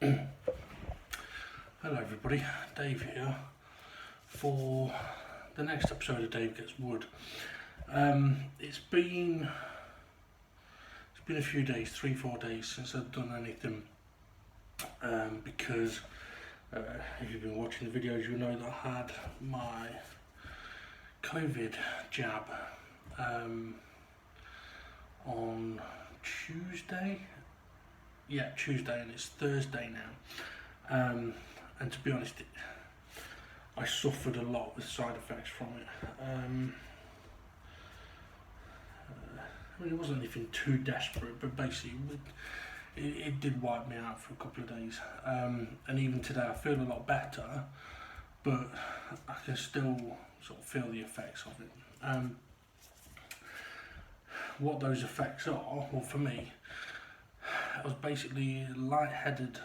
Hello everybody, Dave here for the next episode of Dave Gets Wood. It's been a few days, 3-4 days since I've done anything, because if you've been watching the videos you'll know that I had my COVID jab on Tuesday, and it's Thursday now. And to be honest, I suffered a lot with side effects from it. I mean, it wasn't anything too desperate, but basically it did wipe me out for a couple of days. And even today I feel a lot better, but I can still sort of feel the effects of it. What those effects are, well for me, I was basically lightheaded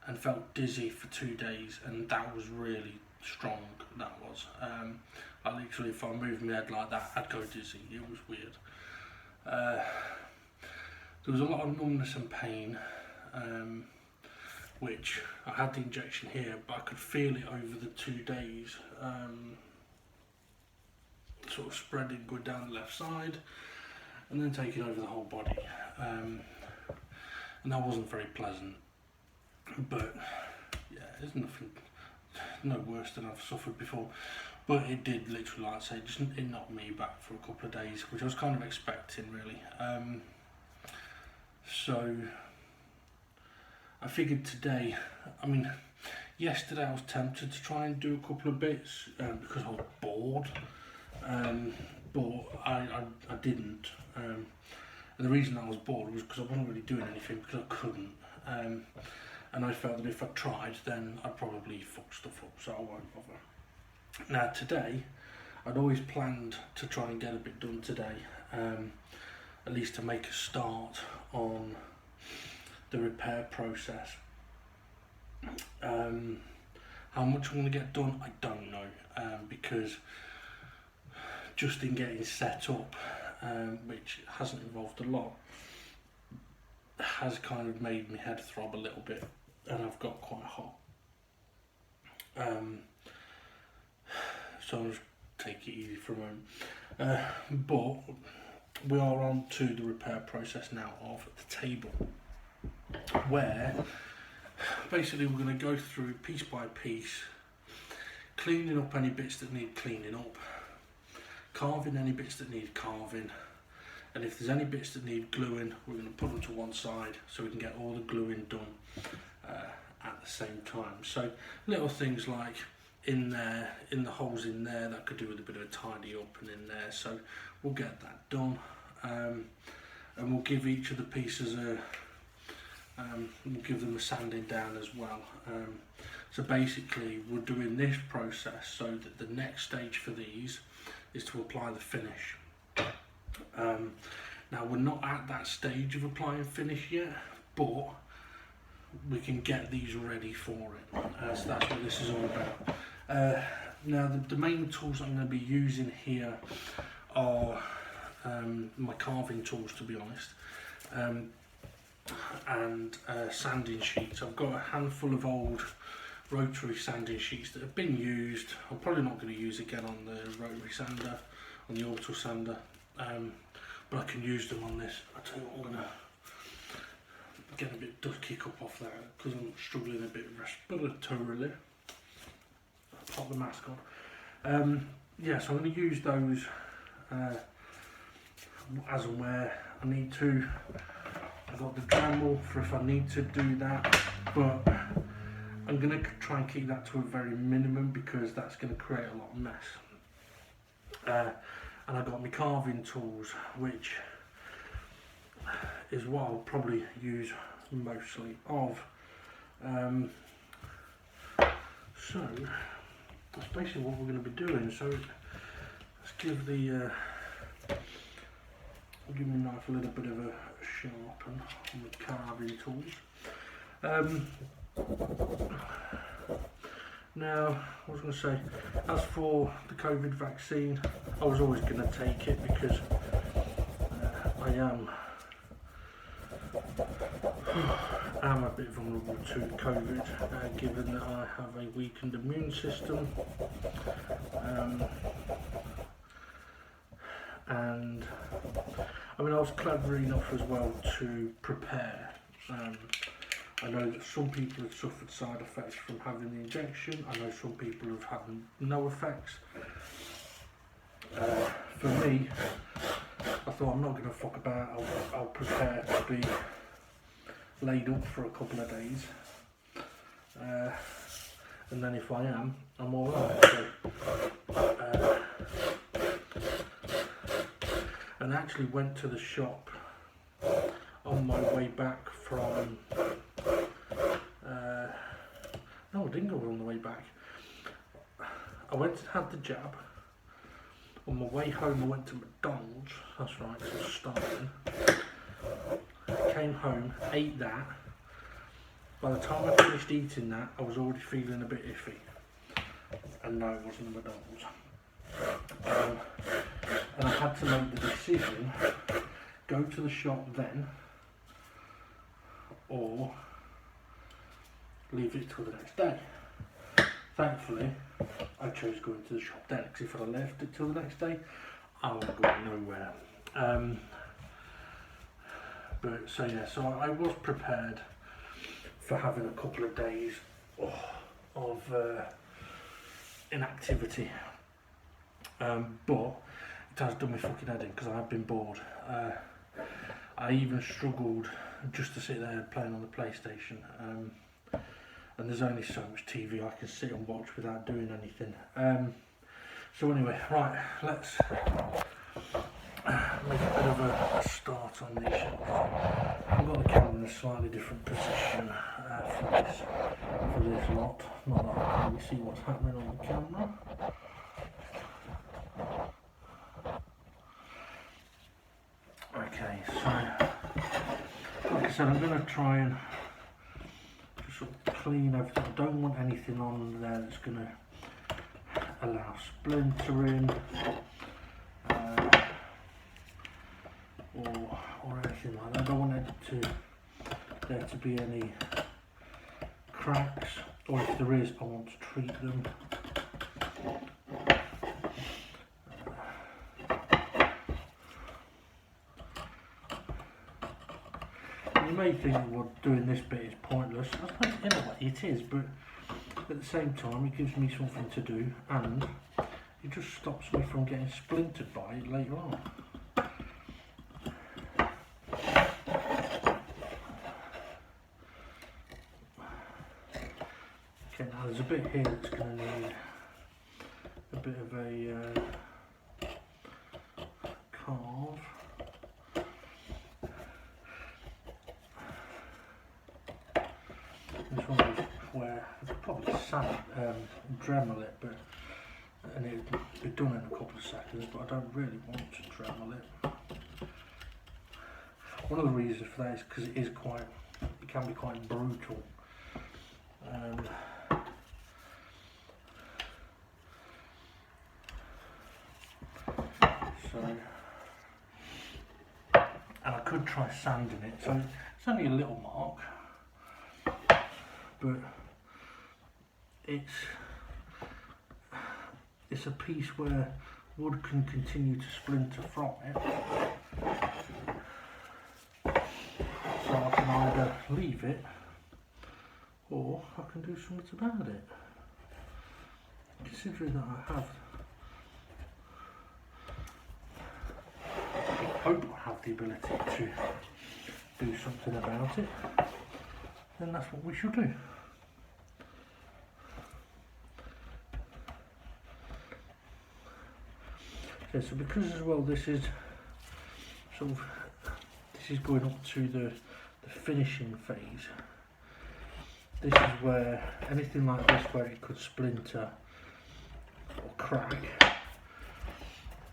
and felt dizzy for 2 days, and that was really strong. That was like literally, if I moved my head like that, I'd go dizzy. It was weird. There was a lot of numbness and pain, which I had the injection here, but I could feel it over the 2 days, sort of spreading, going down the left side, and then taking over the whole body, and that wasn't very pleasant. But yeah, there's nothing, no worse than I've suffered before. But it did literally, like I say, it knocked me back for a couple of days, which I was kind of expecting really. So I figured today, I mean, yesterday I was tempted to try and do a couple of bits because I was bored, but I didn't. And the reason I was bored was because I wasn't really doing anything, because I couldn't. And I felt that if I tried, then I'd probably fuck stuff up, so I won't bother. Now today, I'd always planned to try and get a bit done today, at least to make a start on the repair process. How much I'm going to get done, I don't know, because just in getting set up, which hasn't involved a lot, has kind of made my head throb a little bit, and I've got quite hot. So I'll just take it easy for a moment. But we are on to the repair process now of the table, where basically we're going to go through piece by piece, cleaning up any bits that need cleaning up, carving any bits that need carving, and if there's any bits that need gluing, we're going to put them to one side so we can get all the gluing done at the same time. So little things like in there, in the holes in there, that could do with a bit of a tidy up and in there, so we'll get that done. And we'll give each of the pieces we'll give them a sanding down as well. So basically we're doing this process so that the next stage for these is to apply the finish. Now we're not at that stage of applying finish yet, but we can get these ready for it. So that's what this is all about. Now the main tools I'm going to be using here are my carving tools, to be honest, and sanding sheets. I've got a handful of old rotary sanding sheets that have been used. I'm probably not going to use again on the rotary sander, on the auto sander, but I can use them on this. I tell you what, I'm going to get a bit dust kick up off that because I'm struggling a bit respiratorily. I'll pop the mask on. Yeah, so I'm going to use those as and where I need to. I've got the Dremel for if I need to do that, but I'm going to try and keep that to a very minimum because that's going to create a lot of mess. And I've got my carving tools, which is what I'll probably use mostly of. So that's basically what we're going to be doing. So let's give the give my knife a little bit of a sharpen on the carving tools. Now, I was going to say, as for the COVID vaccine, I was always going to take it because I am am a bit vulnerable to COVID, given that I have a weakened immune system. And I mean, I was clever enough as well to prepare. I know that some people have suffered side effects from having the injection. I know some people have had no effects. For me, I thought I'm not going to fuck about. I'll prepare to be laid up for a couple of days, and then if I am, I'm all right. So, and I actually went to the shop on my way back from. No, I didn't go on the way back. I went and had the jab. On my way home, I went to McDonald's. That's right, because I was starving. Came home, ate that. By the time I finished eating that, I was already feeling a bit iffy. And no, it wasn't a McDonald's. And I had to make the decision, go to the shop then, or leave it till the next day. Thankfully, I chose going to the shop then, because if I'd left it till the next day, I would have gone nowhere. But so yeah, so I was prepared for having a couple of days of inactivity, but it has done me fucking head in because I have been bored. I even struggled just to sit there playing on the PlayStation, and there's only so much TV I can sit and watch without doing anything. So anyway, right, let's make a bit of a start on these. I've got the camera in a slightly different position for this lot. Not that I can really see what's happening on the camera. Okay, so like I said, I'm going to try and just sort of clean everything. I don't want anything on there that's going to allow splintering. Or anything like that. I don't want there to be any cracks, or if there is, I want to treat them. You may think well, doing this bit is pointless. I suppose in a way it is, but at the same time it gives me something to do, and it just stops me from getting splintered by it later on. Okay, now there's a bit here that's going to need a bit of a carve. This one is where I could probably sand Dremel it, and it would be done in a couple of seconds, but I don't really want to Dremel it. One of the reasons for that is because it can be quite brutal. And I could try sanding it, so it's only a little mark, but it's a piece where wood can continue to splinter from it, so I can either leave it or I can do something about it. Considering that I hope I have the ability to do something about it, then that's what we should do. Okay, so because as well this is going up to the finishing phase, this is where anything like this where it could splinter or crack,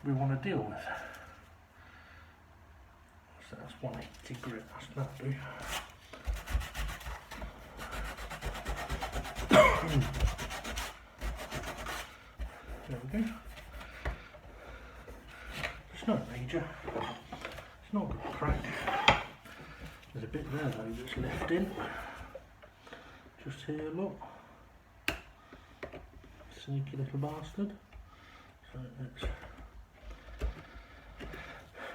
we want to deal with. So that's 180 grit, that's not do. There we go. It's not major, it's not a good crack. There's a bit there though that's lifting. Just here, look. Sneaky little bastard. So it's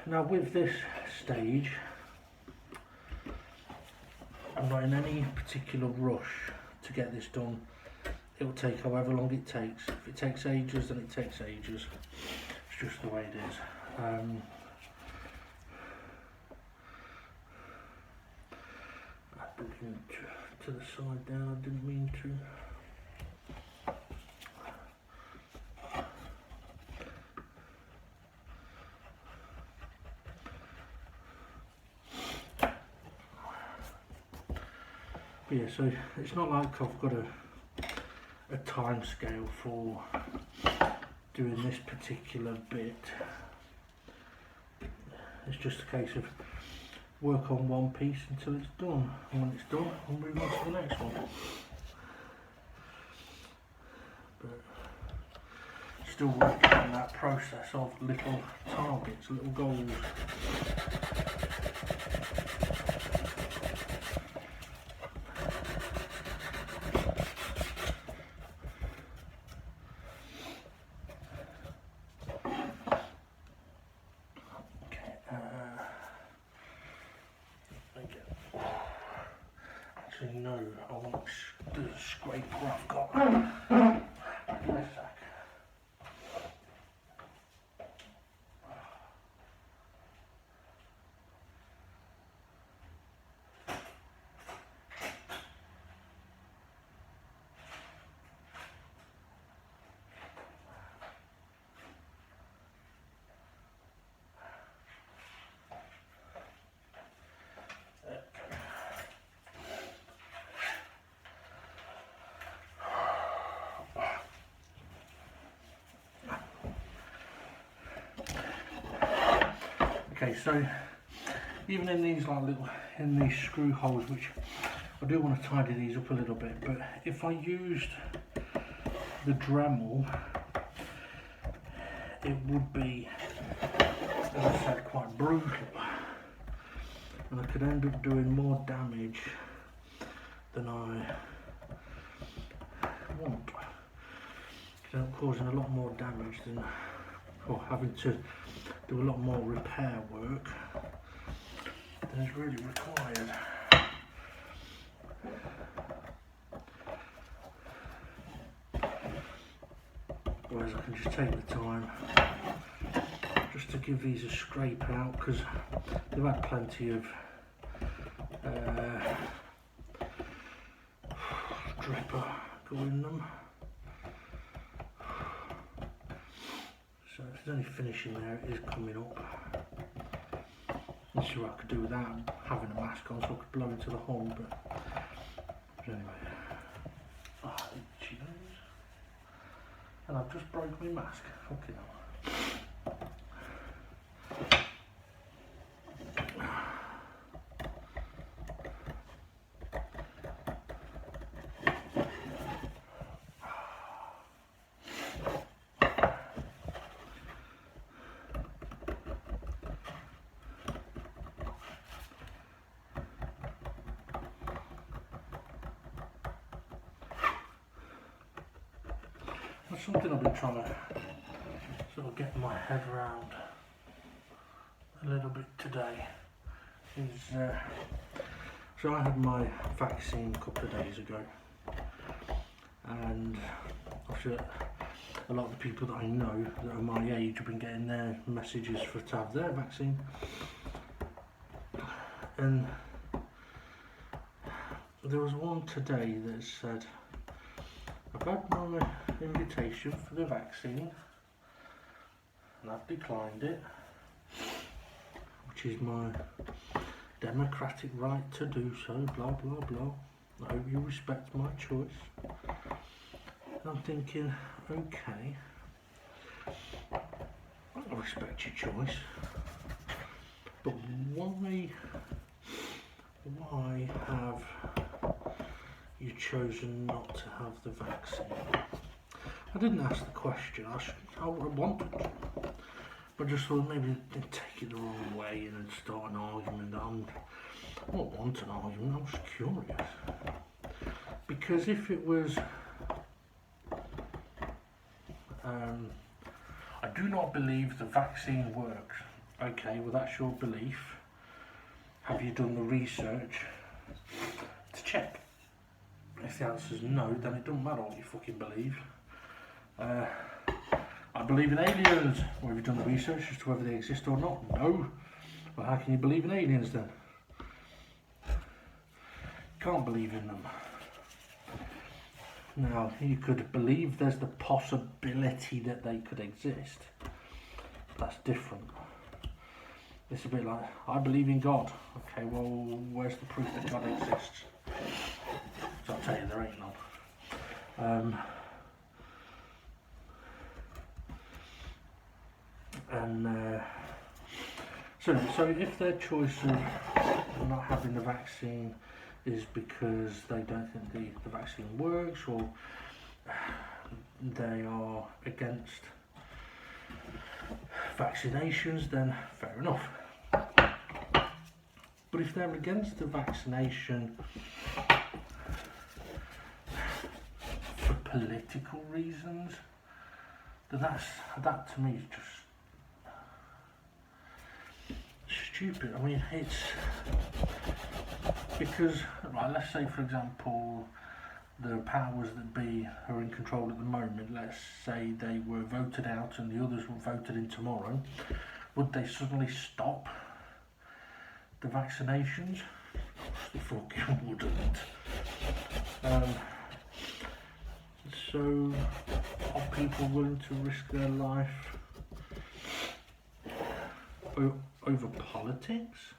now with this stage, I'm not in any particular rush to get this done. It'll take however long it takes. If it takes ages, then it takes ages. It's just the way it is. I put it to the side there, I didn't mean to. But yeah, so it's not like I've got a time scale for doing this particular bit. It's just a case of work on one piece until it's done, and when it's done I'll move on to the next one. But still working on that process of little targets, little goals. Actually, no, I want the scraper I've got. Give me a sec. Okay, so even in these these screw holes, which I do want to tidy these up a little bit, but if I used the Dremel, it would be, as I said, quite brutal, and I could end up doing more damage than I want. Could end up causing a lot more damage than, or having to do a lot more repair work than is really required. Whereas I can just take the time just to give these a scrape out, because they've had plenty of dripper go in them. So if there's any finishing there, it is coming up. Not sure what I could do without having a mask on, so I could blow into the hole, but anyway. Itchy nose. And I've just broke my mask. Fucking hell. That's something I've been trying to sort of get my head around a little bit today. So I had my vaccine a couple of days ago, and obviously a lot of the people that I know that are my age have been getting their messages to have their vaccine, and there was one today that said, I've had my invitation for the vaccine and I've declined it, which is my democratic right to do so, blah blah blah. I hope you respect my choice. And I'm thinking, okay, I respect your choice, but why have you chosen not to have the vaccine? I didn't ask the question. I wanted to, but just thought maybe they'd take it the wrong way and start an argument that I don't want an argument, I'm just curious. Because if it was, I do not believe the vaccine works. Okay, well that's your belief. Have you done the research to check? If the answer is no, then it doesn't matter what you fucking believe. I believe in aliens. Well, have you done the research as to whether they exist or not? No. Well, how can you believe in aliens then? Can't believe in them. Now, you could believe there's the possibility that they could exist. That's different. It's a bit like, I believe in God. Okay, well, where's the proof that God exists? So I'll tell you, there ain't none. So if their choice of not having the vaccine is because they don't think the vaccine works, or they are against vaccinations, then fair enough. But if they're against the vaccination for political reasons, then that to me is just stupid. I mean, it's because, right, let's say for example the powers that be are in control at the moment. Let's say they were voted out and the others were voted in tomorrow. Would they suddenly stop the vaccinations? Of course they fucking wouldn't. So are people willing to risk their life over politics?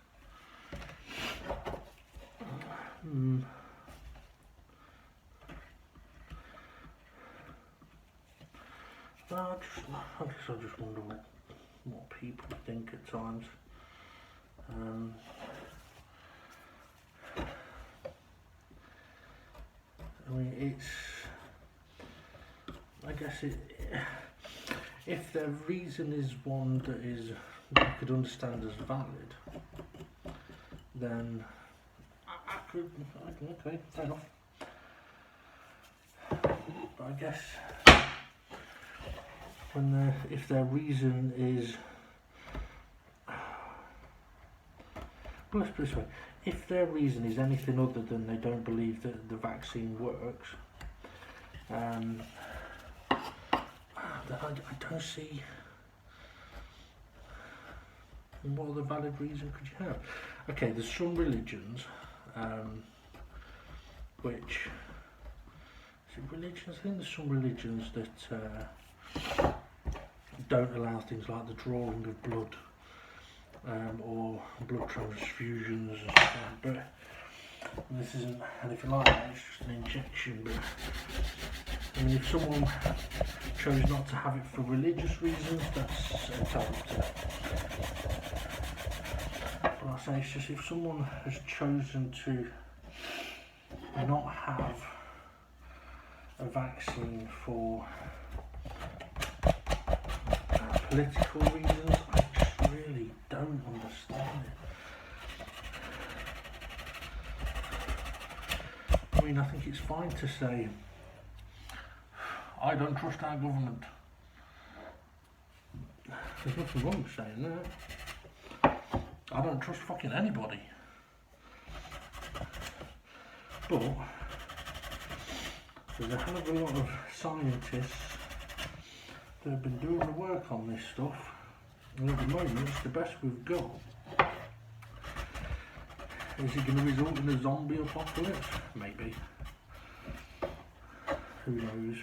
I guess I just wonder what people think at times. I mean, I guess if their reason is one that is you could understand as valid, then okay, fair enough. But I guess if their reason is, well, let's put it this way, if their reason is anything other than they don't believe that the vaccine works, then I don't see what other valid reason could you have. Okay, there's some religions which, is it religions? I think there's some religions that don't allow things like the drawing of blood or blood transfusions and stuff like that. But this isn't anything like that, it's just an injection. But I mean, if someone chose not to have it for religious reasons, that's entitled to. But I say, it's just if someone has chosen to not have a vaccine for political reasons, I just really don't understand it. I mean, I think it's fine to say, I don't trust our government. There's nothing wrong with saying that. I don't trust fucking anybody. But there's a hell of a lot of scientists that have been doing the work on this stuff, and at the moment it's the best we've got. Is it going to result in a zombie apocalypse? Maybe. Who knows?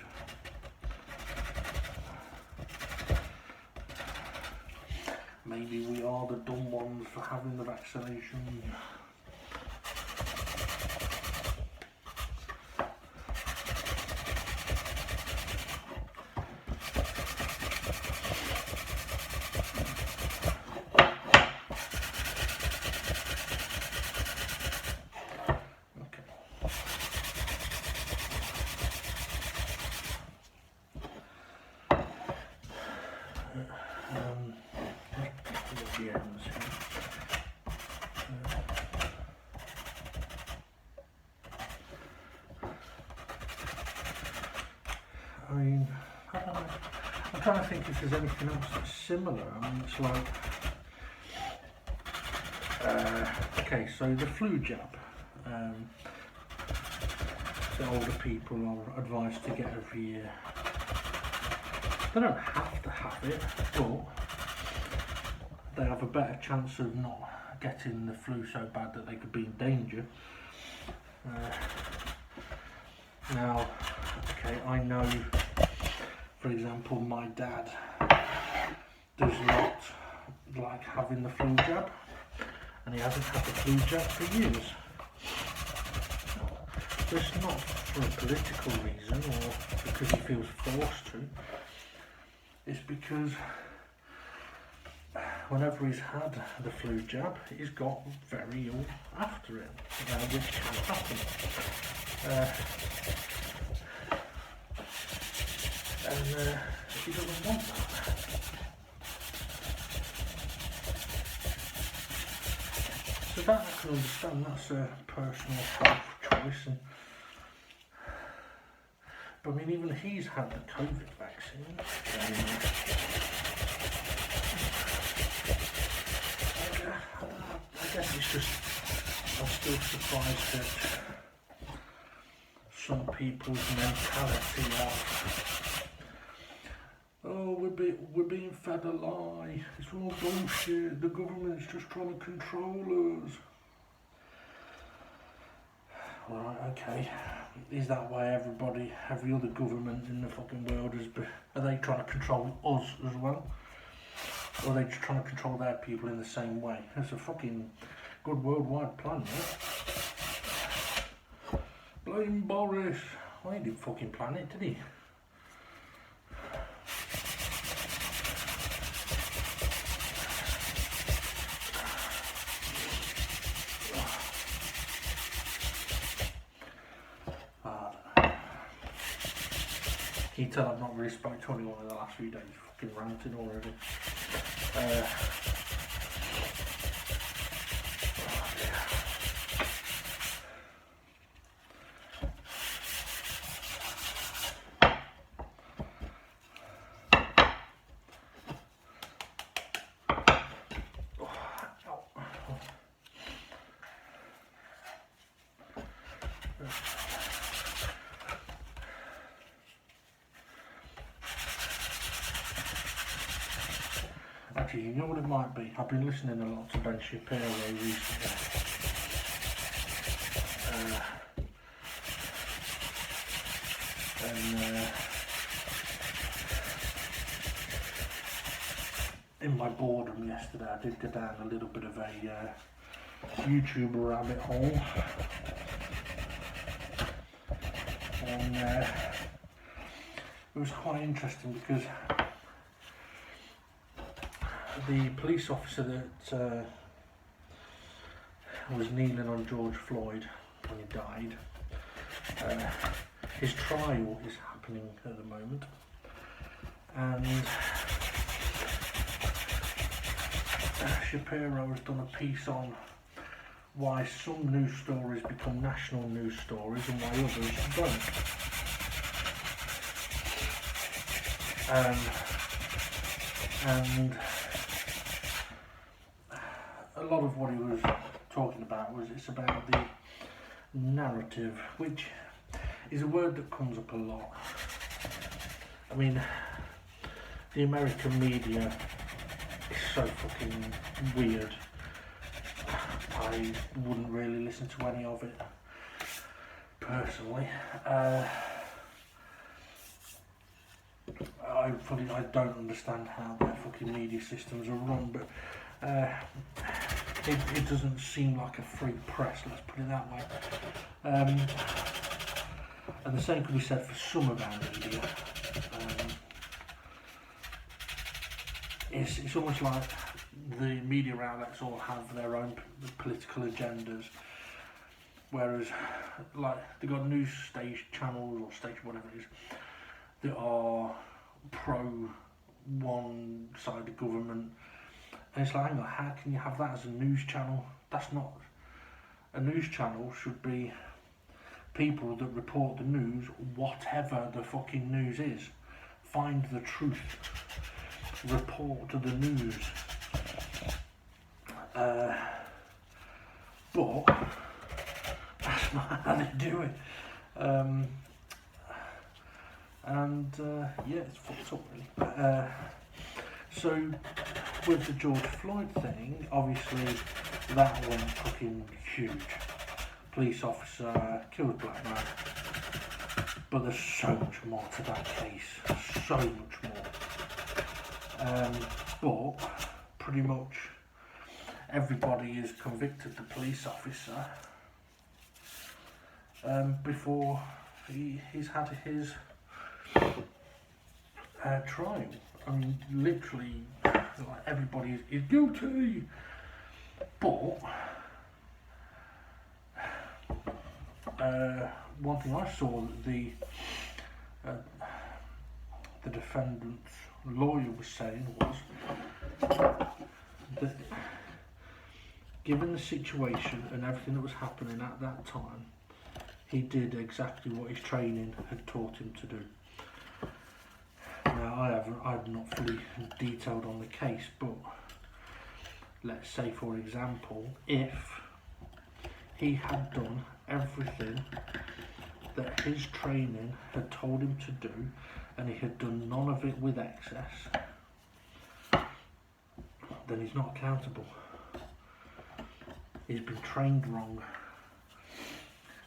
Maybe we are the dumb ones for having the vaccination. I mean, I don't know. I'm trying to think if there's anything else that's similar. I mean, it's like, okay, so the flu jab. The older people are advised to get every year. They don't have to have it, but they have a better chance of not getting the flu so bad that they could be in danger. Now, okay, I know, for example, my dad does not like having the flu jab, and he hasn't had the flu jab for years. It's not for a political reason or because he feels forced to. It's because whenever he's had the flu jab, he's got very ill after it, which can happen. And he doesn't want that. So that I can understand, that's a personal health choice. But I mean, even he's had the COVID vaccine. I guess it's just, I'm still surprised that some people's mentality of, oh, we're being fed a lie, it's all bullshit, the government's just trying to control us. Right, okay. Is that why every other government in the fucking world are they trying to control us as well? Or are they just trying to control their people in the same way? It's a fucking good worldwide plan, right? Blame Boris. Well, he didn't fucking plan it, did he? Can you tell I've not really spoken to anyone in the last few days? Fucking ranting already. Actually, you know what it might be? I've been listening a lot to Ben Shapiro recently. In my boredom yesterday, I did go down a little bit of a YouTube rabbit hole. And it was quite interesting because the police officer that was kneeling on George Floyd when he died, his trial is happening at the moment, and Shapiro has done a piece on why some news stories become national news stories and why others don't. And a lot of what he was talking about was it's about the narrative, which is a word that comes up a lot. I mean, the American media is so fucking weird. I wouldn't really listen to any of it personally. I don't understand how their fucking media systems are run, but it doesn't seem like a free press, let's put it that way. And the same could be said for some of our media. It's almost like the media outlets all have their own political agendas, whereas like they've got news channels or station, whatever it is, that are pro one side of the government, and it's like, hang on, how can you have that as a news channel? That's not a news channel. Should be people that report the news, whatever the fucking news is. Find the truth. Report the news. But that's not how they do it. Yeah, it's fucked up really. So with the George Floyd thing, obviously that one fucking huge. Police officer killed a black man. But there's so much more to that case. So much more. But pretty much everybody is convicted the police officer before he's had his trial. I mean, literally, like, everybody is guilty. But one thing I saw that the defendant's lawyer was saying was that given the situation and everything that was happening at that time, he did exactly what his training had taught him to do. Now, I've not fully detailed on the case, but let's say, for example, if he had done everything that his training had told him to do, and he had done none of it with excess, then he's not accountable. He's been trained wrong.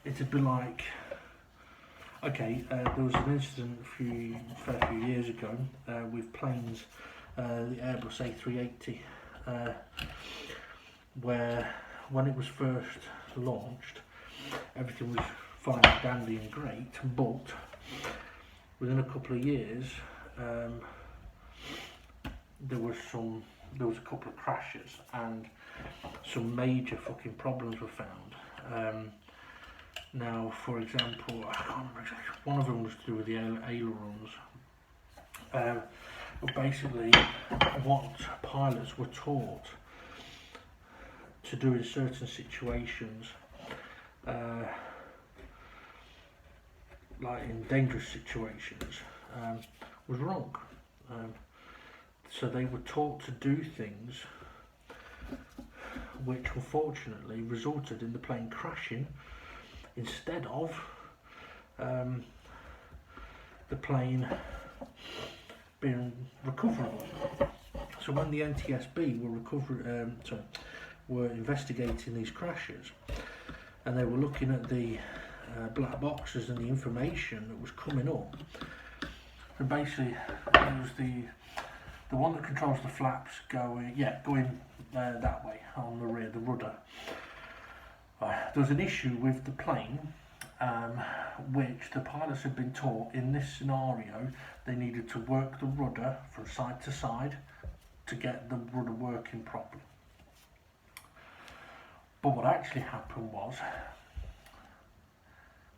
It'd be like, okay, there was an incident a fair few years ago with planes, the Airbus A380, where when it was first launched, everything was fine, dandy and great, but within a couple of years, there was a couple of crashes and some major fucking problems were found. Now, for example, I can't remember exactly, one of them was to do with the ailerons. But basically, what pilots were taught to do in certain situations, like in dangerous situations, was wrong. So they were taught to do things which unfortunately resulted in the plane crashing instead of the plane being recoverable. So when the NTSB were investigating these crashes, and they were looking at the black boxes and the information that was coming up, and basically it was the one that controls the flaps going that way on the rear, the rudder. There was an issue with the plane, which the pilots had been taught in this scenario they needed to work the rudder from side to side to get the rudder working properly. But what actually happened was,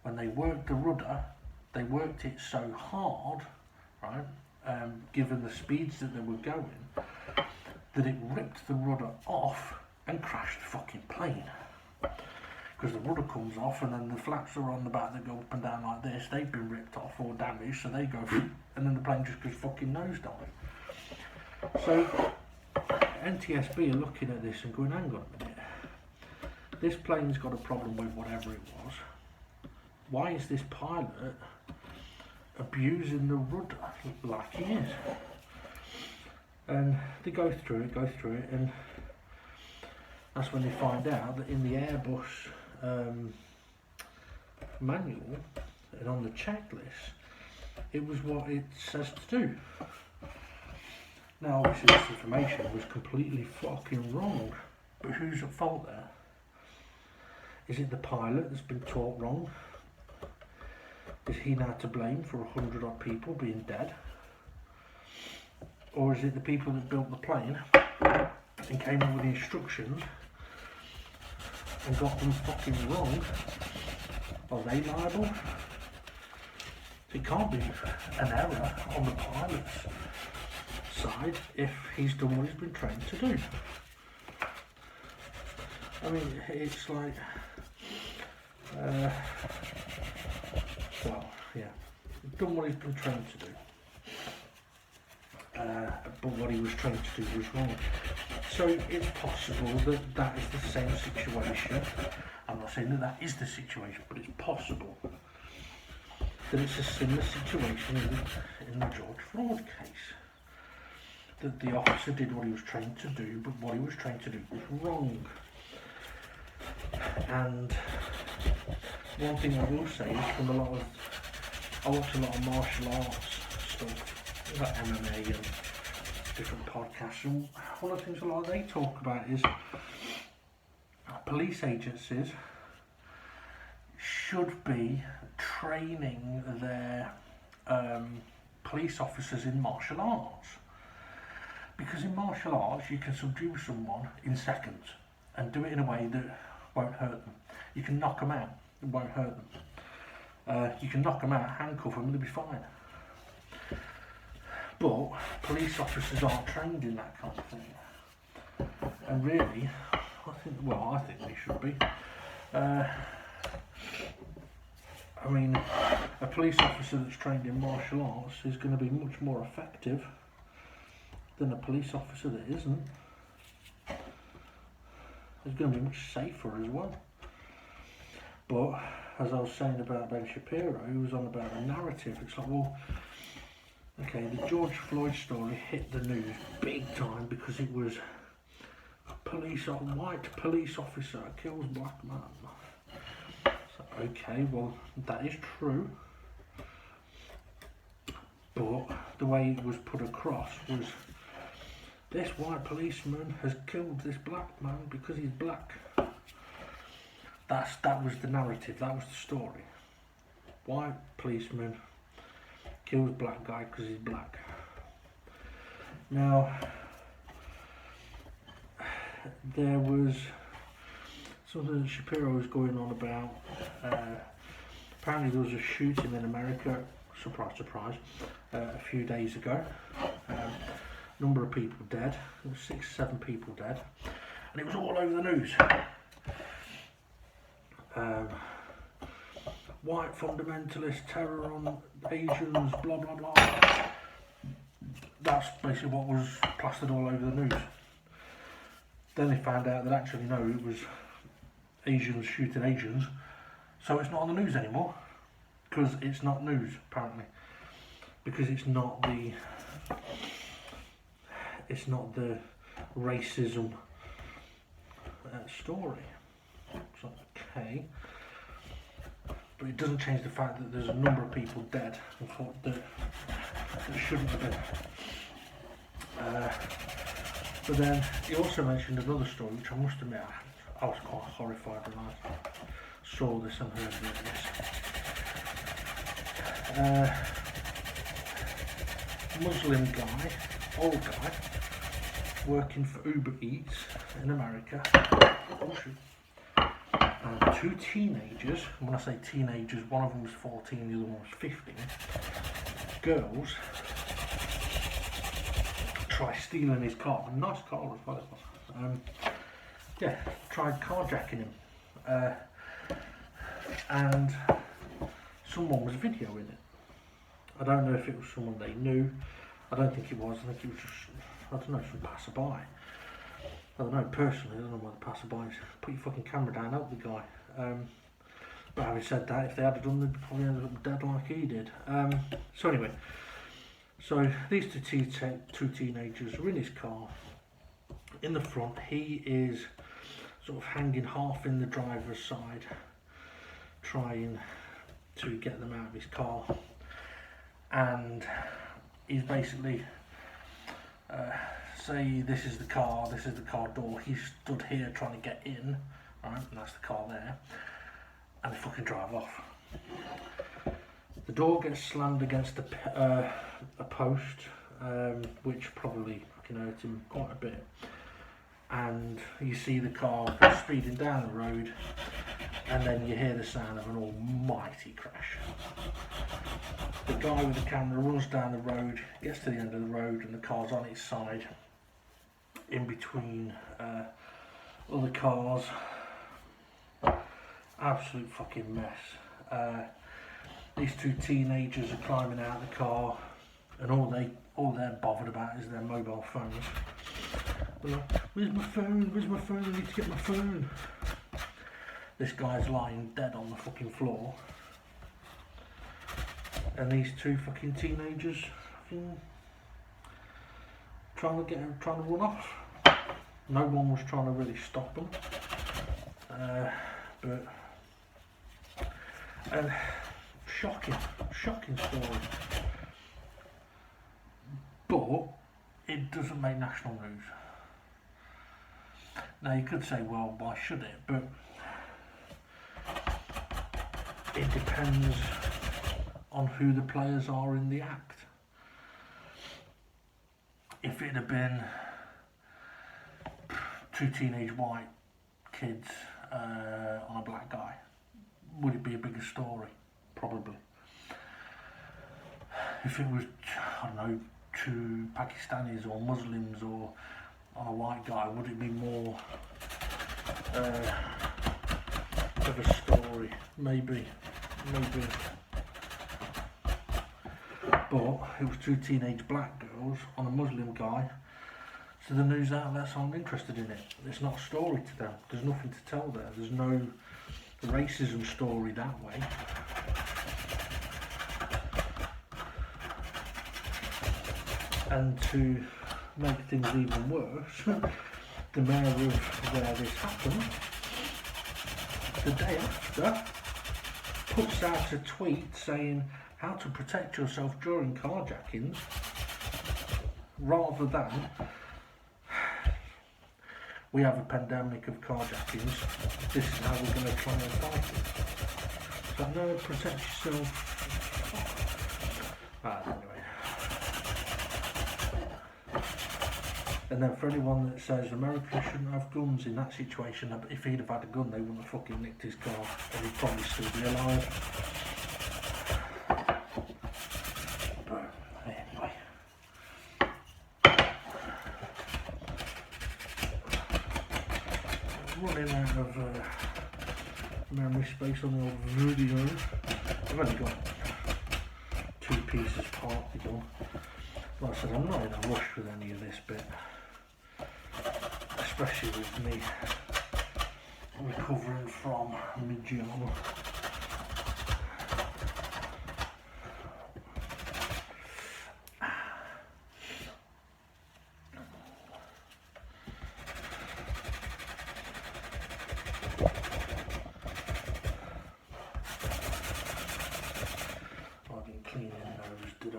when they worked the rudder, they worked it so hard, right, given the speeds that they were going, that it ripped the rudder off and crashed the fucking plane. Because the rudder comes off and then the flaps are on the back that go up and down like this, they've been ripped off or damaged, so they go and then the plane just goes fucking nosedive. So NTSB are looking at this and going, hang on a minute, this plane's got a problem with whatever it was. Why is this pilot abusing the rudder like he is? And they go through it, and that's when they find out that in the Airbus manual and on the checklist, it was what it says to do. Now obviously this information was completely fucking wrong, but who's at fault there? Is it the pilot that's been taught wrong? Is he now to blame for 100 odd people being dead? Or is it the people that built the plane and came up with the instructions and got them fucking wrong? Are they liable? It can't be an error on the pilot's side if he's done what he's been trained to do. I mean, it's like done what he's been trained to do. But what he was trained to do was wrong. So it's possible that that is the same situation. I'm not saying that that is the situation, but it's possible that it's a similar situation in the George Floyd case. That the officer did what he was trained to do, but what he was trained to do was wrong. And one thing I will say is from I watch a lot of martial arts stuff, like MMA and different podcasts, and one of the things a lot of they talk about is police agencies should be training their police officers in martial arts. Because in martial arts you can subdue someone in seconds and do it in a way that won't hurt them. You can knock them out, it won't hurt them. You can knock them out, handcuff them, and they'll be fine. But police officers aren't trained in that kind of thing. And really, I think they should be. I mean, a police officer that's trained in martial arts is going to be much more effective than a police officer that isn't. It's going to be much safer as well. But as I was saying about Ben Shapiro, he was on about the narrative. It's like, well, okay, the George Floyd story hit the news big time because it was a white police officer kills black man. So, okay, well, that is true. But the way it was put across was, this white policeman has killed this black man because he's black. That was the narrative, that was the story. White policeman kills black guy because he's black. Now, there was something that Shapiro was going on about. Apparently there was a shooting in America, surprise, surprise, a few days ago. Number of people dead, 6, 7 people dead, and it was all over the news. White fundamentalist terror on Asians, blah blah blah. That's basically what was plastered all over the news. Then they found out that actually no, it was Asians shooting Asians, so it's not on the news anymore, because it's not news apparently, because it's not the racism story. So, okay, but it doesn't change the fact that there's a number of people dead that shouldn't have been. But then he also mentioned another story, which I must admit I was quite horrified when I saw this and heard this. Muslim guy, old guy, working for Uber Eats in America. Oh shoot. 2 teenagers, when I say teenagers, one of them was 14, the other one was 15, girls, try stealing his car, a nice car as well. Tried carjacking him, and someone was videoing it. I don't know if it was someone they knew, I don't think it was, I think it was just, I don't know, some passerby. I don't know, personally, I don't know why the passerbys put your fucking camera down, help the guy. But having said that, if they had done, they'd probably ended up dead like he did. So anyway, so these two teenagers are in his car. In the front, he is sort of hanging half in the driver's side, trying to get them out of his car. And he's basically, say this is the car door, he's stood here trying to get in, right, and that's the car there, and they fucking drive off. The door gets slammed against a post, which probably fucking hurt him quite a bit, and you see the car speeding down the road, and then you hear the sound of an almighty crash. The guy with the camera runs down the road, gets to the end of the road, and the car's on its side, in between other cars. Absolute fucking mess. these two teenagers are climbing out of the car, and all they're bothered about is their mobile phones. They're like, where's my phone? Where's my phone? I need to get my phone. This guy's lying dead on the fucking floor, and these two fucking teenagers fucking trying to run off. No one was trying to really stop them, but shocking story. But it doesn't make national news. Now you could say, well, why should it? But it depends on who the players are in the act. If it had been two teenage white kids on a black guy, would it be a bigger story? Probably. If it was, I don't know, two Pakistanis or Muslims or on a white guy, would it be more of a story? Maybe. But it was two teenage black girls on a Muslim guy, so the news outlets aren't interested in it. It's not a story to them. There's nothing to tell there. There's no racism story that way. And to make things even worse, the mayor of where this happened, the day after, puts out a tweet saying how to protect yourself during carjackings, rather than we have a pandemic of carjackings, this is how we're going to try and fight it. So no, protect yourself. Anyway. And then for anyone that says America shouldn't have guns in that situation, if he'd have had a gun they wouldn't have fucking nicked his car and he'd probably still be alive. But anyway. Running out of memory space on the old video. I've only got 2 pieces partly done. Like I said, I'm not in a rush with any of this bit. Especially with me recovering from my job. I didn't clean those, did I?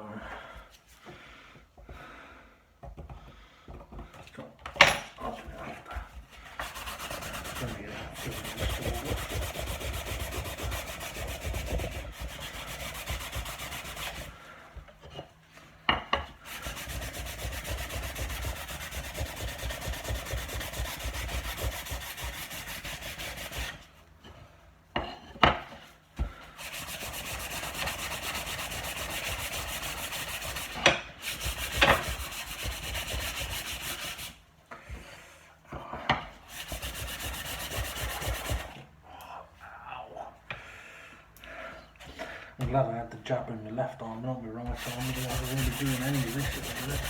I'm glad I had the jab in my left arm, not my right arm, otherwise I wouldn't be doing any of this at the minute.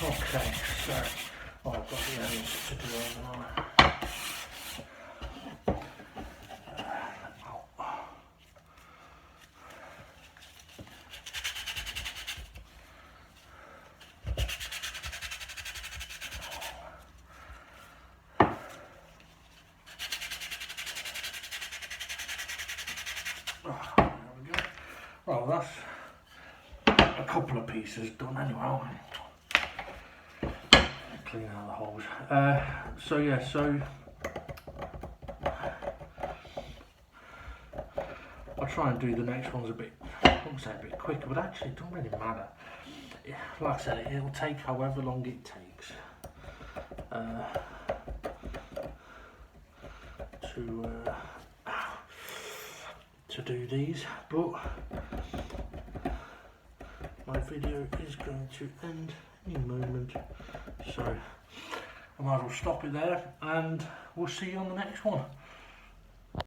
Okay, so I've got the ends to do on that. There we go. Well, that's a couple of pieces done anyway. clean out the holes. So yeah, so I'll try and do the next ones a bit, I won't say a bit quicker, but actually it doesn't really matter. Like I said, it'll take however long it takes to do these, but my video is going to end any moment, so I might as well stop it there and we'll see you on the next one.